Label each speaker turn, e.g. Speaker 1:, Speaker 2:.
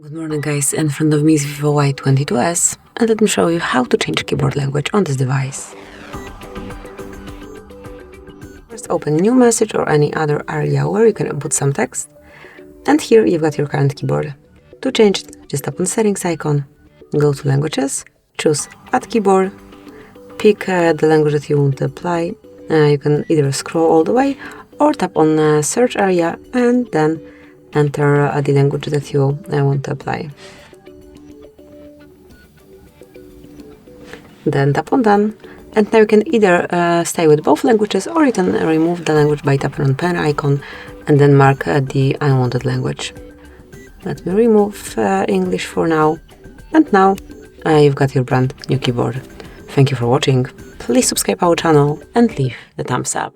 Speaker 1: Good morning guys, in front of me is VIVO Y22s and let me show you how to change keyboard language on this device. First open new message or any other area where you can input some text, and here you've got your current keyboard. To change it, just tap on settings icon, go to languages, choose add keyboard, pick the language that you want to apply. You can either scroll all the way or tap on search area and then enter the language that you want to apply. Then tap on done, and now you can either stay with both languages or you can remove the language by tapping on pen icon and then mark the unwanted language. Let me remove English for now, and now you've got your brand new keyboard. Thank you for watching, please subscribe our channel and leave the thumbs up.